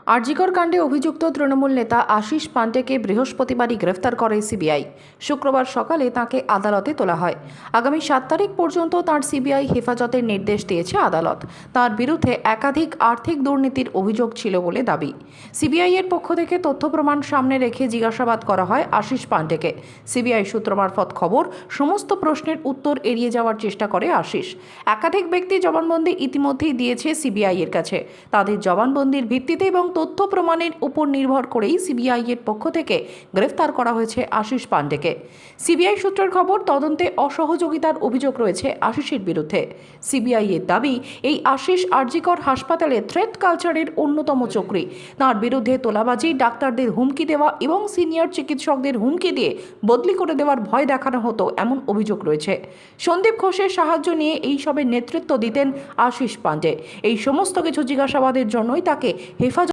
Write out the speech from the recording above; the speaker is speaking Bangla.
আরজিকর কাণ্ডে অভিযুক্ত তৃণমূল নেতা আশিস পাণ্ডেকে বৃহস্পতিবারই গ্রেফতার করে সিবিআই। শুক্রবার সকালে তাকে আদালতে তোলা হয়। আগামী 7 তারিখ পর্যন্ত তার সিবিআই হেফাজতের নির্দেশ দিয়েছে আদালত। তার বিরুদ্ধে একাধিক আর্থিক দুর্নীতির অভিযোগ ছিল বলে দাবি। সিবিআই এর পক্ষ থেকে তথ্য প্রমাণ সামনে রেখে জিজ্ঞাসাবাদ করা হয় আশিস পাণ্ডেকে। সিবিআই সূত্র মারফত খবর, সমস্ত প্রশ্নের উত্তর এড়িয়ে যাওয়ার চেষ্টা করে আশিস। একাধিক ব্যক্তি জবানবন্দি ইতিমধ্যেই দিয়েছে সিবিআই এর কাছে। তাদের জবানবন্দির ভিত্তিতে এবং তথ্য প্রমাণের উপর নির্ভর করেই সিবিআই এর পক্ষ থেকে গ্রেফতার করা হয়েছে আশিস পাণ্ডেকে। সিবিআই সূত্রের খবর, তদন্তে অসহযোগিতার অভিযোগ রয়েছে আশিসের বিরুদ্ধে। সিবিআই এর দাবি, এই আশিস আরজিকর হাসপাতালে থ্রেট কালচারের অন্যতম চক্রী। তার বিরুদ্ধে তোলাবাজি, ডাক্তারদের হুমকি দেওয়া এবং সিনিয়র চিকিৎসকদের হুমকি দিয়ে বদলি করে দেওয়ার ভয় দেখানো হতো, এমন অভিযোগ রয়েছে। সন্দীপ ঘোষের সাহায্য নিয়ে এই সবের নেতৃত্ব দিতেন আশিস পাণ্ডে। এই সমস্ত কিছু জিজ্ঞাসাবাদের জন্যই তাকে হেফাজত